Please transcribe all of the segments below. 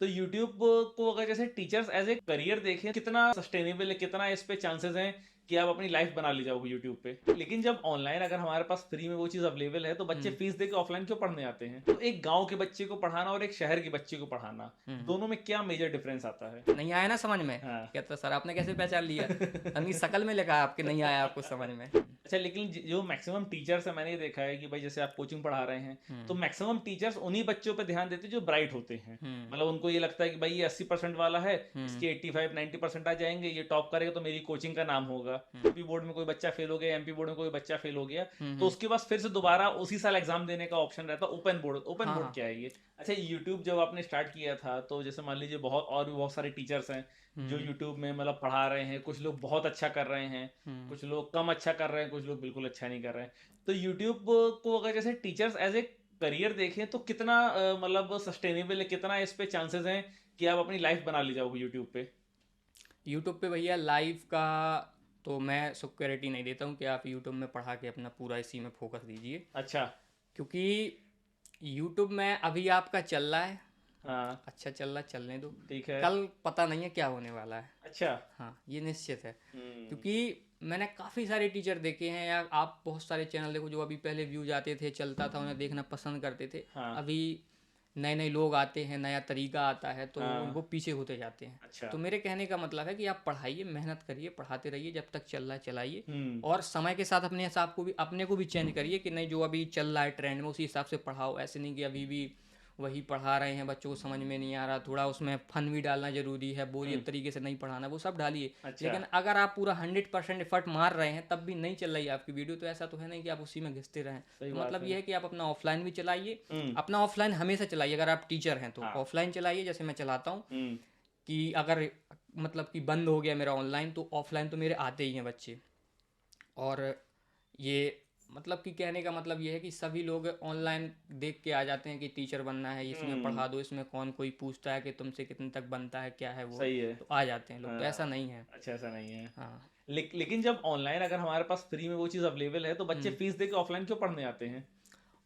तो यूट्यूब को अगर जैसे टीचर्स एज ए करियर देखें, कितना सस्टेनेबल है, कितना इस पे चांसेस हैं कि आप अपनी लाइफ बना ली जाओगे यूट्यूब पे। लेकिन जब ऑनलाइन अगर हमारे पास फ्री में वो चीज़ अवेलेबल है तो बच्चे हुँ, फीस दे के ऑफलाइन क्यों पढ़ने आते हैं? तो एक गांव के बच्चे को पढ़ाना और एक शहर के बच्चे को पढ़ाना, हुँ। दोनों में क्या मेजर डिफरेंस आता है? नहीं आया ना समझ में? हाँ। कहता सर आपने कैसे पहचान लिया? हमने शक्ल में लिखा है आपके नहीं आया आपको समझ में। अच्छा, लेकिन जो मैक्सिमम टीचर्स है, मैंने ये देखा है कि भाई जैसे आप कोचिंग पढ़ा रहे हैं तो हुँ, मैक्सिमम टीचर्स उन्हीं बच्चों पे ध्यान देते हैं जो ब्राइट होते हैं। हुँ, मतलब उनको ये लगता है कि भाई ये 80% वाला है, हुँ, इसके 85-90% आ जाएंगे, ये टॉप करेगा तो मेरी कोचिंग का नाम होगा। हुँ, यूपी बोर्ड में कोई बच्चा फेल हो गया, एमपी बोर्ड में कोई बच्चा फेल हो गया, हुँ, तो हुँ। उसके पास फिर से दोबारा उसी साल एग्जाम देने का ऑप्शन रहता है। ओपन बोर्ड, ओपन हाँ, बोर्ड हाँ। क्या है ये? अच्छा, यूट्यूब जब आपने स्टार्ट किया था तो जैसे मान लीजिए बहुत और भी बहुत सारे टीचर्स हैं जो हुँ, यूट्यूब में मतलब पढ़ा रहे हैं। कुछ लोग बहुत अच्छा कर रहे हैं, हुँ। कुछ लोग कम अच्छा कर रहे हैं, कुछ लोग बिल्कुल अच्छा नहीं कर रहे हैं। तो यूट्यूब को अगर जैसे टीचर्स एज ए करियर देखें तो कितना मतलब सस्टेनेबल है, कितना इस पे चांसेस हैं कि आप अपनी लाइफ बना ली जाओगे यूट्यूब पे? यूट्यूब पे भैया लाइव का तो मैं सिक्योरिटी नहीं देता हूँ कि आप यूट्यूब में पढ़ा के अपना पूरा इसी में फोकस दीजिए। अच्छा। क्योंकि यूट्यूब में अभी आपका चल रहा है, हाँ। अच्छा चल रहा है, चलने दो। ठीक है। कल पता नहीं है क्या होने वाला है। अच्छा। हाँ, ये निश्चित है। हम्म। क्योंकि मैंने काफ़ी सारे टीचर देखे हैं, या आप बहुत सारे चैनल देखो जो अभी पहले व्यूज आते थे, चलता था, उन्हें देखना पसंद करते थे। हाँ। अभी नए नए लोग आते हैं, नया तरीका आता है तो हाँ। वो पीछे होते जाते हैं। अच्छा। तो मेरे कहने का मतलब है कि आप पढ़ाइए, मेहनत करिए, पढ़ाते रहिए, जब तक चल रहा है चलाइए। हम्म। और समय के साथ अपने हिसाब को भी, अपने को भी चेंज करिए कि नहीं जो अभी चल रहा है ट्रेंड में उसी हिसाब से पढ़ाओ। ऐसे नहीं कि अभी भी वही पढ़ा रहे हैं, बच्चों को समझ में नहीं आ रहा, थोड़ा उसमें फन भी डालना जरूरी है, हम्म। बोरियत तरीके से नहीं पढ़ाना, वो सब डालिए। अच्छा। लेकिन अगर आप पूरा 100% एफर्ट मार रहे हैं तब भी नहीं चल रही है आपकी वीडियो, तो ऐसा तो है नहीं कि आप उसी में घिसते रहें। सही तो बात मतलब है। ये है कि आप अपना ऑफलाइन भी चलाइए। हम्म। अपना ऑफलाइन हमेशा चलाइए, अगर आप टीचर हैं तो हाँ। ऑफलाइन चलाइए जैसे मैं चलाता हूँ। हम्म। कि अगर मतलब कि बंद हो गया मेरा ऑनलाइन तो ऑफलाइन तो मेरे आते ही हैं बच्चे। और ये मतलब कि कहने का मतलब ये है कि सभी लोग ऑनलाइन देख के आ जाते हैं कि टीचर बनना है, इसमें हम्म। पढ़ा दो, इसमें कौन कोई पूछता है कि तुमसे कितने तक बनता है, क्या है वो। सही है। तो आ जाते हैं लोग, तो ऐसा हाँ। नहीं है। अच्छा, ऐसा नहीं है। हाँ। लेकिन जब ऑनलाइन अगर हमारे पास फ्री में वो चीज़ अवेलेबल है तो बच्चे हम्म। फीस दे के ऑफलाइन क्यों पढ़ने आते हैं?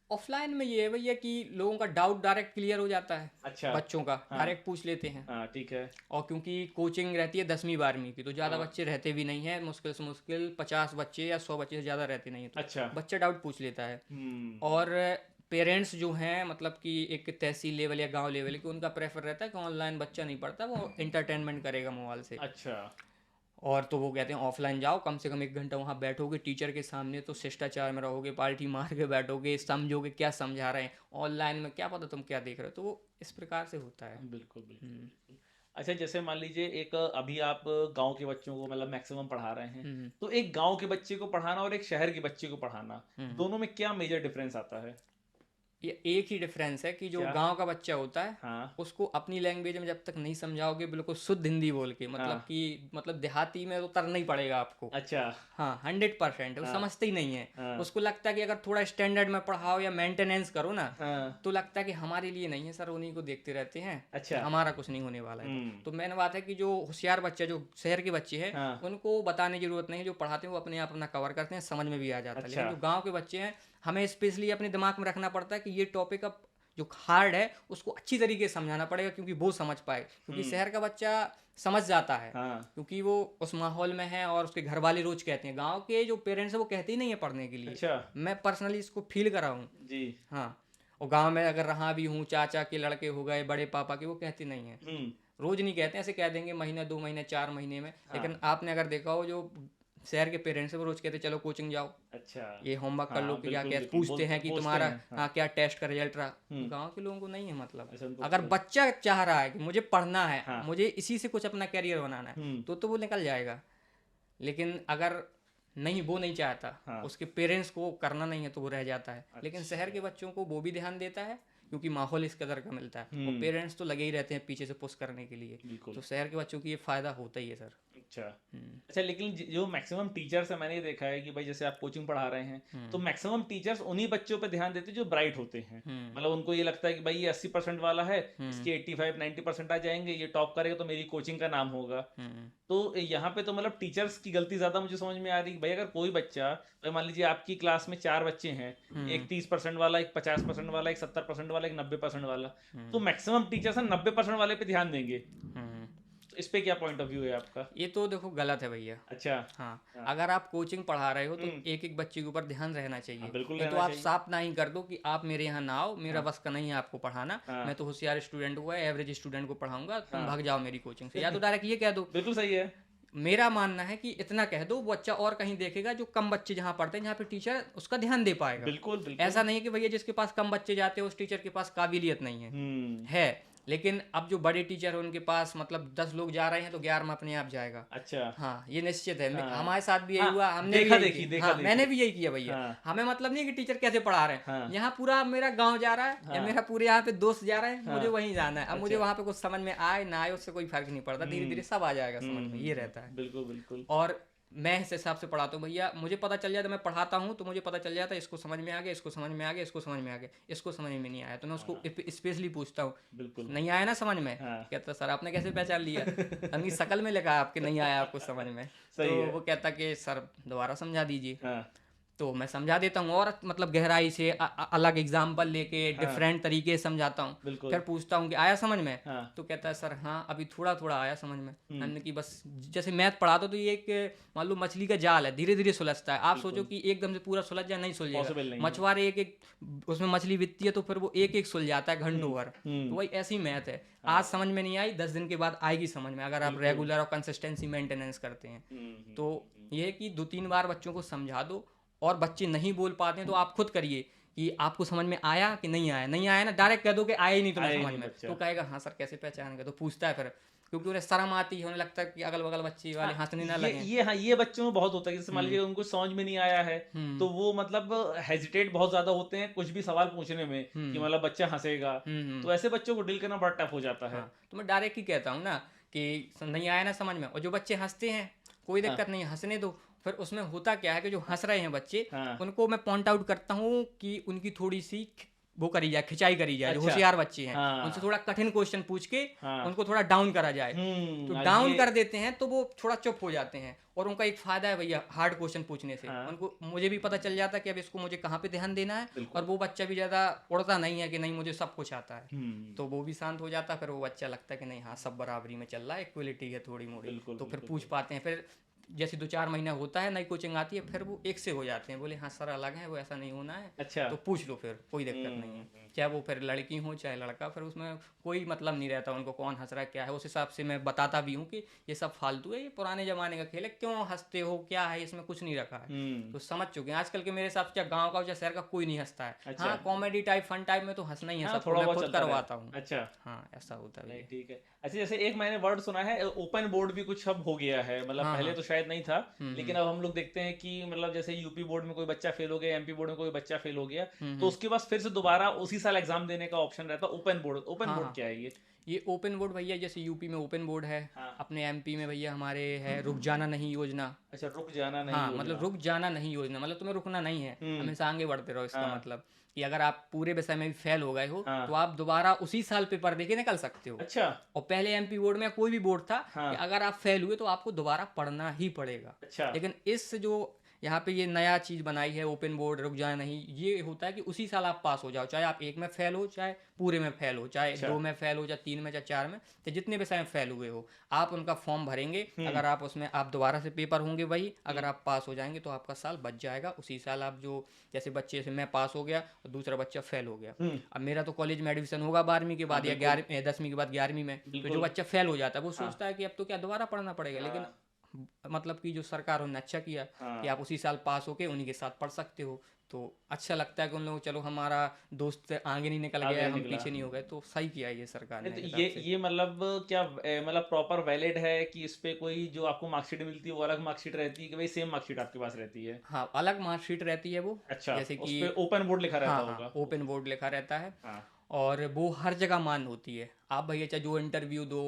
ऑफलाइन में ये है भैया कि लोगों का डाउट डायरेक्ट क्लियर हो जाता है, अच्छा। बच्चों का हाँ। डायरेक्ट पूछ लेते हैं। हाँ। ठीक है। और क्योंकि कोचिंग रहती है 10वीं 12वीं की, तो ज़्यादा हाँ। बच्चे रहते भी नहीं हैं, मुश्किल से मुश्किल 50 बच्चे या 100 बच्चे से ज़्यादा रहते नहीं हैं, तो अच्छा। बच्चा डाउट पूछ लेता है। हम्म। और पेरेंट्स जो हैं मतलब कि एक तहसील लेवल या गांव लेवल के, उनका प्रेफर रहता है कि ऑनलाइन बच्चा नहीं पढ़ता, वो इंटरटेनमेंट करेगा मोबाइल से। अच्छा। और तो वो कहते हैं ऑफलाइन जाओ, कम से कम 1 घंटा वहाँ बैठोगे टीचर के सामने तो शिष्टाचार में रहोगे, पाल्टी मार के बैठोगे, समझोगे क्या समझा रहे हैं। ऑनलाइन में क्या पता तुम क्या देख रहे हो, तो वो इस प्रकार से होता है। बिल्कुल बिल्कुल हम्म, बिल्कुल। अच्छा, जैसे मान लीजिए एक अभी आप गांव के बच्चों को मतलब मैक्सिमम पढ़ा रहे हैं, हम्म, तो एक गांव के बच्चे को पढ़ाना और एक शहर के बच्चे को पढ़ाना, हम्म। दोनों में क्या मेजर डिफरेंस आता है? ये एक ही डिफरेंस है कि जो क्या? गांव का बच्चा होता है हाँ। उसको अपनी लैंग्वेज में जब तक नहीं समझाओगे बिल्कुल शुद्ध हिंदी बोल के, मतलब हाँ। कि मतलब देहाती में तो उतरना ही पड़ेगा आपको। अच्छा। हाँ, 100% वो हाँ। समझते ही नहीं है। हाँ। उसको लगता है कि अगर थोड़ा स्टैंडर्ड में पढ़ाओ या मेंटेनेंस करो ना, हाँ। तो लगता है कि हमारे लिए नहीं है सर, उन्हीं को देखते रहते हैं, अच्छा। हमारा कुछ नहीं होने वाला है। तो हम्म। तो मैंने बात है कि जो होशियार बच्चे, जो शहर के बच्चे हैं, हाँ। उनको बताने की जरूरत नहीं है, जो पढ़ाते हैं वो अपने आप अपना कवर करते हैं, समझ में भी आ जाता है। अच्छा। लेकिन जो गाँव के बच्चे हैं, हमें स्पेशली अपने दिमाग में रखना पड़ता है कि ये टॉपिक अब जो हार्ड है उसको अच्छी तरीके से समझाना पड़ेगा, क्योंकि वो समझ पाए। क्योंकि हम्म। शहर का बच्चा समझ जाता है, हाँ। क्योंकि वो उस माहौल में है और उसके घर वाले रोज कहते हैं। गांव के जो पेरेंट्स हैं वो कहते ही नहीं है पढ़ने के लिए। अच्छा। मैं पर्सनली इसको फील करा हूँ। जी। हाँ। और गांव में अगर रहा भी हूँ, चाचा के लड़के हो गए, बड़े पापा के, वो कहते नहीं है। हम्म। रोज नहीं कहते, ऐसे कह देंगे महीना 2 महीने 4 महीने में। हाँ। लेकिन आपने अगर देखा हो जो शहर के पेरेंट्स हैं वो रोज कहते चलो कोचिंग जाओ, अच्छा। ये होमवर्क कर लो, हाँ, कि क्या बिल्कुल क्या बिल्कुल, पूछते बोलते हैं कि पूछते तुम्हारा हैं। हाँ। हाँ क्या टेस्ट का रिजल्ट रहा। हम्म। गांव के लोगों को नहीं है मतलब। ऐसा उनको अगर बच्चा चाह रहा है कि मुझे पढ़ना है, हाँ। मुझे इसी से कुछ अपना करियर बनाना है, हम्म। तो वो निकल जाएगा। लेकिन अगर नहीं, वो नहीं चाहता, हाँ। उसके पेरेंट्स को करना नहीं है, तो वो रह जाता है। लेकिन शहर अच्छा। के बच्चों को वो भी ध्यान देता है, क्योंकि माहौल इस कदर का मिलता है, और हम्म। पेरेंट्स तो लगे ही रहते हैं पीछे से पुश करने के लिए। बिल्कुल। तो शहर के बच्चों की ये फ़ायदा होता ही है सर। अच्छा अच्छा, लेकिन जो मैक्सिमम टीचर्स है, मैंने ये देखा है कि भाई जैसे आप कोचिंग पढ़ा रहे हैं तो मैक्सिमम टीचर्स उन्हीं बच्चों पे ध्यान देते हैं जो ब्राइट होते हैं। मतलब उनको ये लगता है कि भाई ये 80% वाला है, इसके 85-90% आ जाएंगे, ये टॉप करेगा तो मेरी कोचिंग का नाम होगा। तो यहाँ पे तो मतलब टीचर्स की गलती ज्यादा मुझे समझ में आ रही है कि भाई अगर कोई बच्चा, भाई मान लीजिए आपकी क्लास में 4 बच्चे हैं, एक 30% वाला, एक 50% वाला, एक 70% वाला, एक 90% वाला, तो मैक्सिमम टीचर्स 90% वाले पे ध्यान देंगे। तो इस पे क्या पॉइंट ऑफ व्यू है आपका? ये तो देखो गलत है भैया। अच्छा। हाँ, हाँ। अगर आप कोचिंग पढ़ा रहे हो तो एक एक बच्चे के ऊपर ध्यान रहना चाहिए। हाँ, बिल्कुल नहीं तो रहना आप चाहिए। साफ ना ही कर दो कि आप मेरे यहाँ ना आओ, मेरा हाँ। बस का नहीं है आपको पढ़ाना, हाँ। मैं तो होशियार स्टूडेंट हुआ एवरेज स्टूडेंट को पढ़ाऊंगा, तुम हाँ। भाग जाओ मेरी कोचिंग से। या तो डायरेक्ट ये कह दो। बिल्कुल सही है। मेरा मानना है कि इतना कह दो, वो बच्चा और कहीं देखेगा जो कम बच्चे जहाँ पढ़ते हैं, जहाँ पे टीचर उसका ध्यान दे पाएगा। बिल्कुल बिल्कुल। ऐसा नहीं है कि भैया जिसके पास कम बच्चे जाते हैं उस टीचर के पास काबिलियत नहीं हम्म। है। लेकिन अब जो बड़े टीचर हैं उनके पास मतलब 10 लोग जा रहे हैं तो 11वां अपने आप जाएगा। अच्छा। हाँ, ये निश्चित है। हाँ। हमारे साथ भी यही हाँ, हुआ, हमने भी देखा यही देखी, किया। देखा हाँ, देखी। मैंने भी यही किया भैया। हाँ। हमें मतलब नहीं कि टीचर कैसे पढ़ा रहे हैं, हाँ। यहाँ पूरा मेरा गांव जा रहा है या हाँ। मेरा पूरे यहाँ पे दोस्त जा रहे हैं, हाँ। मुझे वहीं जाना है। अब मुझे अच्छा। वहाँ पे कुछ समझ में आए ना आए उससे कोई फर्क नहीं पड़ता, धीरे धीरे सब आ जाएगा समझ में, ये रहता है। बिल्कुल बिल्कुल। और मैं इस हिसाब से पढ़ाता हूँ भैया, मुझे पता चल जाता है, मैं पढ़ाता हूँ तो मुझे पता चल जाता है इसको समझ में आ गया, इसको समझ में आ गया, इसको समझ में आ गया, इसको समझ में नहीं आया तो मैं उसको स्पेशली पूछता हूँ, बिल्कुल। नहीं आया ना समझ में? हाँ। कहता सर आपने कैसे पहचान लिया? उनकी शक्ल में लिखा है आपके नहीं आया आपको समझ में। सही तो है। वो कहता कि सर दोबारा समझा दीजिए। हाँ। तो मैं समझा देता हूँ और मतलब गहराई से अलग एग्जाम्पल लेके हाँ। डिफरेंट तरीके से समझाता हूँ। बिल्कुल। फिर पूछता हूँ कि आया समझ में? हाँ। तो कहता है सर हाँ अभी थोड़ा थोड़ा आया समझ में। हमने कि बस जैसे मैथ पढ़ाता तो ये एक मान लो मछली का जाल है, धीरे धीरे सुलझता है। आप सोचो कि एकदम से पूरा सुलझ जाए, नहीं पॉसिबल सुलझेगा। नहीं है। मछुआरे एक एक उसमें मछली बिकती है तो फिर वो एक एक सुलझाता है घंटों भर। तो वही ऐसी मैथ है, आज समझ में नहीं आई 10 दिन के बाद आएगी समझ में, अगर आप रेगुलर और कंसिस्टेंसी मेंटेनेंस करते हैं। तो ये है कि 2-3 बार बच्चों को समझा दो, और बच्चे नहीं बोल पाते हैं तो आप खुद करिए कि आपको समझ में आया कि नहीं आया। नहीं आया ना डायरेक्ट कह दो कि आया ही नहीं तुम्हें आया ही समझ नहीं में, बच्चा। तो कहेगा हाँ सर कैसे पहचानेंगे, तो पूछता है फिर, क्योंकि उन्हें शर्म आती है, उन्हें लगता है कि अगल बगल बच्चे वाले हंसने ना लगे। ये हाँ, ये बच्चों में बहुत होता है। जैसे मान लीजिए उनको समझ में नहीं आया है तो वो मतलब हेजिटेट बहुत ज्यादा होते हैं कुछ भी सवाल पूछने में कि मतलब बच्चा हंसेगा। तो ऐसे बच्चों को डील करना बड़ा टफ हो जाता है। हाँ, तो मैं डायरेक्ट ही कहता हूँ ना कि नहीं आया ना समझ में, और जो बच्चे हंसते हैं कोई दिक्कत नहीं, हंसने दो। फिर उसमें होता क्या है कि जो हंस रहे हैं बच्चे, हाँ। उनको मैं पॉइंट आउट करता हूँ कि उनकी थोड़ी सी वो करी जाए, खिंचाई करी जाए। जो अच्छा। होशियार बच्चे हैं हाँ। उनसे थोड़ा कठिन क्वेश्चन पूछ के हाँ। उनको थोड़ा डाउन करा जाए। तो हाँ, डाउन ये- कर देते हैं तो वो थोड़ा चुप हो जाते हैं, और उनका एक फायदा है भैया हार्ड क्वेश्चन पूछने से। हाँ। उनको मुझे भी पता चल जाता है कि अब इसको मुझे कहाँ पे ध्यान देना है, बिल्कुल। और वो बच्चा भी ज़्यादा उड़ता नहीं है कि नहीं मुझे सब कुछ आता है। हम्म। तो वो भी शांत हो जाता है, फिर वो बच्चा लगता है कि नहीं हाँ सब बराबरी में चल रहा है, इक्वलिटी है थोड़ी मोड़ी। बिल्कुल, तो फिर बिल्कुल, पूछ पाते हैं। फिर जैसे 2-4 महीना होता है, नई कोचिंग आती है, फिर वो एक से हो जाते हैं, बोले हाँ सर अलग है, वो ऐसा नहीं होना है। अच्छा। तो पूछ लो, फिर कोई दिक्कत नहीं है। चाहे वो फिर लड़की हो चाहे लड़का, फिर उसमें कोई मतलब नहीं रहता उनको कौन हंस रहा है क्या है। उस हिसाब से मैं बताता भी हूँ कि ये सब फालतू है, ये पुराने जमाने का खेल है, क्यों हंसते हो, क्या है इसमें, कुछ नहीं रखा है। तो समझ चुके हैं आजकल के मेरे हिसाब से, चाहे गाँव का चाहे शहर का, कोई नहीं हंसता है। अच्छा। हाँ कॉमेडी टाइप फन टाइप में तो हंसना ही है, हाँ, सब थोड़ा मैं बहुत खुद चलता करवाता रहता। हूँ। अच्छा। हाँ ऐसा होता नहीं है। ठीक है। अच्छा, जैसे एक मैंने वर्ड सुना है ओपन बोर्ड भी कुछ अब हो गया है, मतलब हाँ, पहले हाँ। तो शायद नहीं था, लेकिन अब हम लोग देखते हैं कि मतलब जैसे यूपी बोर्ड में कोई बच्चा फेल हो गया, एमपी बोर्ड में कोई बच्चा फेल हो गया, तो उसके बाद फिर से दोबारा उसी साल एग्जाम देने का ऑप्शन रहता है। ओपन बोर्ड, ओपन हाँ, बोर्ड हाँ। क्या है ये? ये ओपन बोर्ड भैया, जैसे यूपी में ओपन बोर्ड है, हाँ। अपने एमपी में भैया हमारे है रुक जाना नहीं योजना। अच्छा, रुक जाना नहीं हाँ योजना। मतलब रुक जाना नहीं योजना, मतलब तुम्हें रुकना नहीं है, हमेशा आगे बढ़ते रहो। इसका हाँ। मतलब कि अगर आप पूरे विषय में भी फेल हो गए हो हाँ। तो आप दोबारा उसी साल पेपर देके निकल सकते हो। अच्छा। और पहले एमपी बोर्ड में कोई भी बोर्ड था हाँ। कि अगर आप फेल हुए तो आपको दोबारा पढ़ना ही पड़ेगा। अच्छा। लेकिन इस जो यहाँ पे ये नया चीज़ बनाई है ओपन बोर्ड रुक जाना नहीं, ये होता है कि उसी साल आप पास हो जाओ, चाहे आप एक में फेल हो, चाहे पूरे में फेल हो, चाहे अच्छा। 2 में फेल हो, चाहे 3 में, चाहे 4 में, तो जितने विषय में फेल हुए हो आप उनका फॉर्म भरेंगे। अगर आप उसमें आप दोबारा से पेपर होंगे वही, अगर आप पास हो जाएंगे तो आपका साल बच जाएगा। उसी साल आप जो जैसे बच्चे से मैं पास हो गया और दूसरा बच्चा फेल हो गया, अब मेरा तो कॉलेज में एडमिशन होगा 12वीं के बाद या 11वीं 10वीं के बाद 11वीं में, तो जो बच्चा फेल हो जाता है वो सोचता है कि अब तो क्या दोबारा पढ़ना पड़ेगा। लेकिन मतलब कि जो सरकार उन्होंने अच्छा किया कि आप उसी साल पास होके उन्हीं के साथ पढ़ सकते हो। तो अच्छा लगता है कि उन लोगों चलो हमारा दोस्त आगे नहीं निकल आगे गया, हम निकला। पीछे नहीं हो गए, तो सही किया ये सरकार ने नहीं, तो मेरे हिसाब से। ये मतलब क्या मतलब प्रॉपर वैलिड है कि इस पे कोई जो आपको मार्कशीट मिलती है वो अलग मार्कशीट रहती है कि भाई सेम मार्कशीट आपके पास रहती है? हाँ अलग मार्कशीट रहती है वो। अच्छा, जैसे उस कि पे ओपन बोर्ड लिखा रहता हाँ होगा। हाँ ओपन बोर्ड लिखा रहता है। हाँ। और वो हर जगह मान होती है। आप भैया चाहे जो इंटरव्यू दो,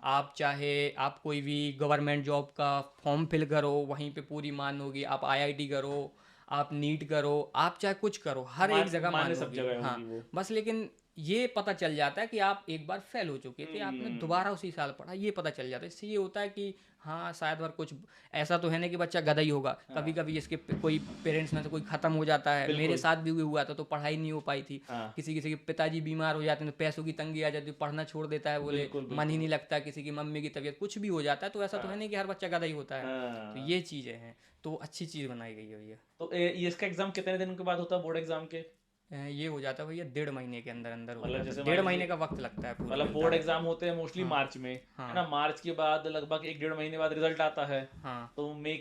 आप चाहे आप कोई भी गवर्नमेंट जॉब का फॉर्म फिल करो, वहीं पे पूरी मान होगी। आप आईआईटी करो, आप नीट करो, आप चाहे कुछ करो, हर एक जगह मान माने सब होगी। जगह हाँ, होगी वो। बस लेकिन ये पता चल जाता है कि आप एक बार फेल हो चुके थे, आपने दोबारा उसी साल पढ़ा, ये पता चल जाता है। इससे ये होता है कि हाँ शायद बार कुछ ऐसा तो है नहीं कि बच्चा गधा ही होगा। कभी कभी इसके कोई पेरेंट्स में से कोई ख़त्म हो जाता है, मेरे बिल्कुल। साथ भी हुआ था, तो पढ़ाई नहीं हो पाई थी। हाँ, किसी किसी के पिताजी बीमार हो जाते हैं तो पैसों की तंगी आ जाती है, पढ़ना छोड़ देता है, बोले बिल्कुल मन ही बिल्कुल। नहीं लगता। किसी की मम्मी की तबीयत कुछ भी हो जाता है, तो ऐसा तो है नहीं कि हर बच्चा गधा ही होता है। तो हाँ, ये चीज़ें हैं, तो अच्छी चीज़ बनाई गई है भैया। तो ये इसका एग्जाम कितने दिन के बाद होता है, बोर्ड एग्जाम के? ये हो जाता है भैया 1.5 महीने के अंदर अंदर हो मतलब जाता जैसे है। मान 1.5 महीने लीजिए, का वक्त लगता है पूरा मतलब मिलता बोर्ड है। एग्जाम होते हैं मोस्टली हाँ मार्च में, है ना? हाँ मार्च के बाद लगभग 1 डेढ़ महीने बाद रिजल्ट आता है। हाँ तो मई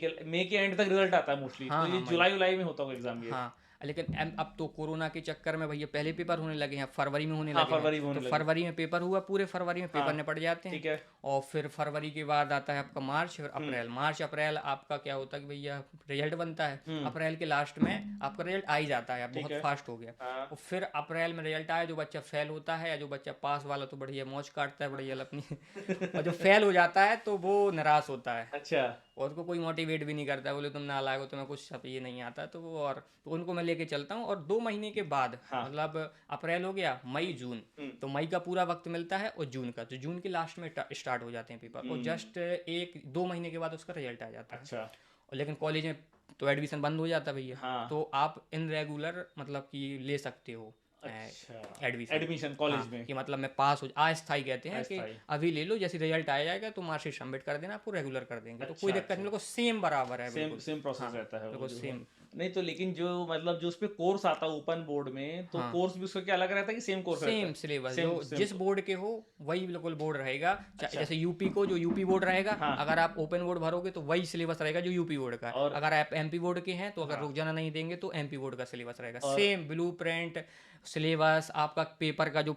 के एंड तक रिजल्ट आता है मोस्टली, हाँ तो ये हाँ मई। जुलाई उलाई में होता होगा एग्जाम ये। हाँ, लेकिन अब तो कोरोना के चक्कर में भैया पहले पेपर होने लगे हैं, फरवरी में होने हाँ, लगे हैं। फरवरी में तो होने लगे। फरवरी में पेपर हुआ, पूरे फरवरी में पेपर हाँ, निपट जाते हैं। ठीक है। और फिर फरवरी के बाद आता है आपका मार्च, फिर अप्रैल। मार्च अप्रैल आपका क्या होता है कि भैया रिजल्ट बनता है। अप्रैल के लास्ट में आपका रिजल्ट आ ही जाता है, अब ठीक बहुत है। फास्ट हो गया। हाँ, और फिर अप्रैल में रिजल्ट आया, जो बच्चा फेल होता है या जो बच्चा पास वाला तो बढ़िया मौज काटता है, बढ़िया अपनी और जो फेल हो जाता है तो वो निराश होता है, अच्छा। और उनको कोई मोटिवेट भी नहीं करता है, बोले तुम नालायक हो, तुम्हें कुछ सब ये नहीं आता। तो वो और तो उनको मैं लेके चलता हूँ। और 2 महीने के बाद हाँ। मतलब अप्रैल हो गया, मई जून, तो मई का पूरा वक्त मिलता है, और जून का तो जून के लास्ट में स्टार्ट हो जाते हैं पेपर, और जस्ट 1-2 महीने के बाद उसका रिजल्ट आ जाता है। अच्छा। और लेकिन कॉलेज में तो एडमिशन बंद हो जाता है भैया। हाँ। तो आप इन रेगुलर मतलब कि ले सकते हो अच्छा, एडमिशन। एडमिशन कॉलेज हाँ, में। कि मतलब मैं पास हो, अस्थाई कहते हैं कि अस्थाई। अभी ले लो, जैसे रिजल्ट आ जाएगा तो मार्कशीट सबमिट कर देना, आपको रेगुलर कर देंगे। तो कोई अच्छा, दिक्कत नहीं, अच्छा। बिल्कुल सेम बराबर है, सेम बिल्कुल। सेम प्रोसेस हाँ, रहता है वो बिल्कुल जो है। सेम। नहीं तो लेकिन जो मतलब जो उस पे कोर्स आता है ओपन बोर्ड में, तो हाँ, कोर्स भी उसका क्या अलग रहता है कि सेम कोर्स रहता सेम है? सिलेबस, जो सेम सेम। जिस बोर्ड के हो वही बिल्कुल बोर्ड रहेगा। अच्छा। जैसे यूपी को जो यूपी बोर्ड रहेगा, हाँ। अगर आप ओपन बोर्ड भरोगे तो वही सिलेबस रहेगा जो यूपी बोर्ड का है। और अगर आप एमपी बोर्ड के हैं तो अगर हाँ। रुक जाना नहीं देंगे तो एमपी बोर्ड का सिलेबस रहेगा। और सेम ब्लू प्रिंट सिलेबस, आपका पेपर का जो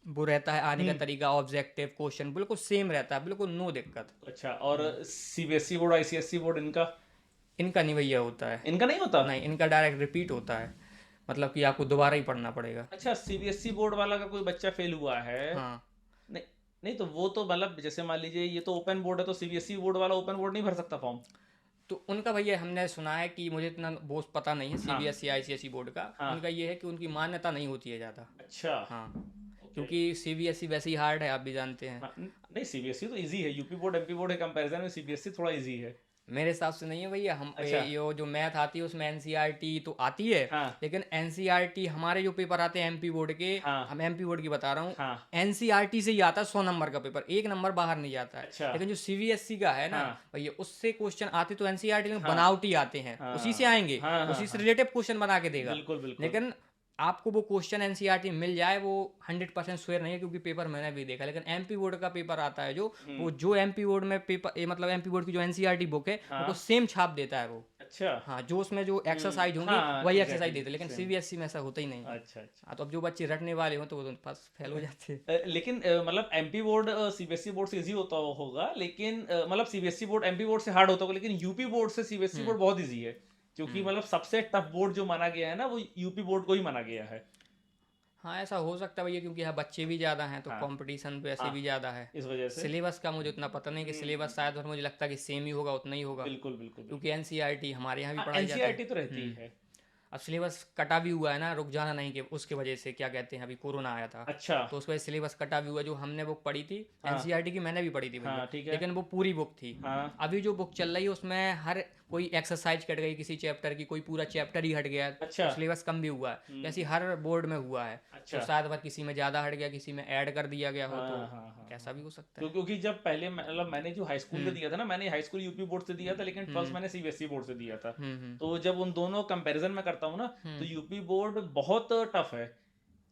वो रहता है आने का तरीका, ऑब्जेक्टिव क्वेश्चन बिल्कुल सेम रहता है, बिल्कुल नो दिक्कत। अच्छा, और सीबीएसई बोर्ड, आईसीएसई बोर्ड, इनका इनका नहीं भैया होता है। इनका नहीं होता? नहीं, इनका डायरेक्ट रिपीट होता है, मतलब कि आपको दोबारा ही पढ़ना पड़ेगा। अच्छा, सीबीएसई बोर्ड वाला का कोई बच्चा फेल हुआ है? हाँ, नहीं, नहीं तो वो तो मतलब जैसे मान लीजिए ये तो ओपन बोर्ड है, तो सीबीएसई बोर्ड वाला ओपन बोर्ड नहीं भर सकता फॉर्म? तो उनका भैया हमने सुना है कि मुझे इतना वो पता नहीं है हाँ। सीबीएसई आईसीएसई बोर्ड का। हाँ। उनका ये है कि उनकी मान्यता नहीं होती है ज़्यादा। अच्छा। हाँ, ओके। क्योंकि सीबीएसई वैसे ही हार्ड है, आप भी जानते हैं। हाँ, नहीं सीबीएसई तो इजी है, यूपी बोर्ड एमपी बोर्ड के कंपैरिजन में सीबीएसई थोड़ा इजी है। मेरे हिसाब से नहीं है भैया। हम अच्छा। ये जो मैथ आती है उसमें एनसीईआरटी तो आती है, हाँ। लेकिन एनसीईआरटी हमारे जो पेपर आते हैं एमपी बोर्ड के, हाँ। हम एमपी बोर्ड की बता रहा हूँ, हाँ। एनसीईआरटी से ही आता है 100 नंबर का पेपर, 1 नंबर बाहर नहीं जाता है। अच्छा। लेकिन जो सीबीएसई का है ना हाँ। भैया, उससे क्वेश्चन आते तो एनसीईआरटी में हाँ। बनावटी आते हैं, हाँ। उसी से आएंगे, हाँ, हाँ, उसी से हाँ। रिलेटिव क्वेश्चन बना के देगा। बिल्कुल बिल्कुल। लेकिन आपको वो क्वेश्चन एनसीईआरटी में मिल जाए वो 100% श्योर नहीं है, क्योंकि पेपर मैंने भी देखा। लेकिन एमपी बोर्ड का पेपर आता है जो, वो जो एमपी बोर्ड में पेपर मतलब एमपी बोर्ड की जो एनसीईआरटी बुक है हाँ। वो सेम छाप देता है वो। अच्छा। हाँ, जो उसमें जो एक्सरसाइज होंगी हाँ, वही exactly, एक्सरसाइज देते हैं, लेकिन same। सीबीएसई में ऐसा होता ही नहीं है। अच्छा अच्छा। हाँ, तो अब जो बच्चे रटने वाले हो तो वो तो बस फेल हो जाते हैं। लेकिन मतलब एमपी बोर्ड सीबीएसई बोर्ड से इजी होता होगा, लेकिन मतलब सीबीएसई बोर्ड एमपी बोर्ड से हार्ड होता होगा, लेकिन यूपी बोर्ड से सीबीएसई बोर्ड बहुत इजी है, क्योंकि मतलब सबसे टफ बोर्ड जो माना गया है ना, वो यूपी बोर्ड को ही माना गया है। हाँ, ऐसा हो सकता है भैया, क्योंकि यहाँ बच्चे भी ज़्यादा हैं तो हाँ। कंपटीशन वैसे हाँ, भी ज़्यादा है। इस वजह से। सिलेबस का मुझे उतना पता नहीं कि सिलेबस शायद, और मुझे लगता है कि सेम ही होगा, उतना ही होगा, बिल्कुल बिल्कुल। क्योंकि एनसीईआरटी हमारे यहाँ भी पढ़ाई जाती है। एनसीईआरटी तो रहती ही है। अब सिलेबस कटा भी हुआ है ना, रुक जाना नहीं, के उसके वजह से क्या कहते हैं, अभी कोरोना आया था अच्छा। तो उस वजह से सिलेबस कटा भी हुआ। जो हमने बुक पढ़ी थी हाँ। एनसीईआरटी की, मैंने भी पढ़ी थी भैया, हाँ, ठीक है। लेकिन वो पूरी बुक थी। हाँ। अभी जो बुक चल रही है उसमें हर कोई एक्सरसाइज कट गई किसी चैप्टर की, कोई पूरा चैप्टर ही हट गया, अच्छा। तो सिलेबस कम भी हुआ है। जैसे हर बोर्ड में हुआ है, अच्छा। तो शायद अगर किसी में ज़्यादा हट गया, किसी में ऐड कर दिया गया हो, हाँ, तो हाँ, हाँ, कैसा भी हो सकता है। क्योंकि जब पहले मतलब मैंने जो हाई स्कूल में दिया था ना, मैंने हाई स्कूल यूपी बोर्ड से दिया था, लेकिन 12th मैंने सीबीएसई बोर्ड से दिया था। तो जब उन दोनों कंपैरिजन में करता हूँ ना, तो यूपी बोर्ड बहुत टफ है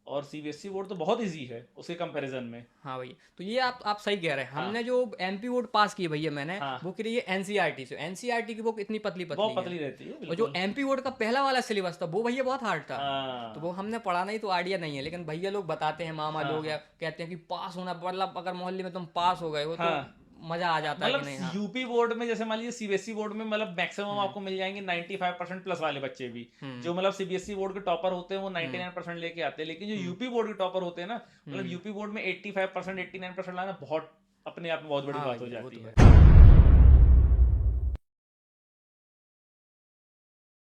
और सीबीएसई बोर्ड तो बहुत इजी है उसके कंपैरिजन में। हाँ भैया, तो ये आप सही कह रहे हैं। हाँ। हमने जो एमपी बोर्ड पास की है भैया मैंने, हाँ। वो करी है एनसीईआरटी से। एनसीईआरटी की बुक इतनी पतली बहुत पतली पतली है, रहती है और जो बिल्कुल। एमपी बोर्ड का पहला वाला सिलेबस था वो भैया बहुत हार्ड था। हाँ। तो वो हमने पढ़ा नहीं तो आइडिया नहीं है, लेकिन भैया लोग बताते हैं, मामा हाँ, लोग या कहते हैं कि पास होना, मतलब अगर मोहल्ले में तुम पास हो गए हो तो हाँ। मजा आ जाता है कि नहीं। मतलब हाँ। यूपी बोर्ड में जैसे मान लीजिए सीबीएसई बोर्ड में मतलब मैक्सिमम आपको मिल जाएंगे 95% प्लस वाले बच्चे भी, जो मतलब सीबीएसई बोर्ड के टॉपर होते हैं वो 99% लेके आते हैं, लेकिन जो यूपी बोर्ड के टॉपर होते हैं ना, मतलब यूपी बोर्ड में 85% 89% लाना बहुत अपने आप में बहुत बड़ी हाँ बात हो भाई वो जाती तो है। है।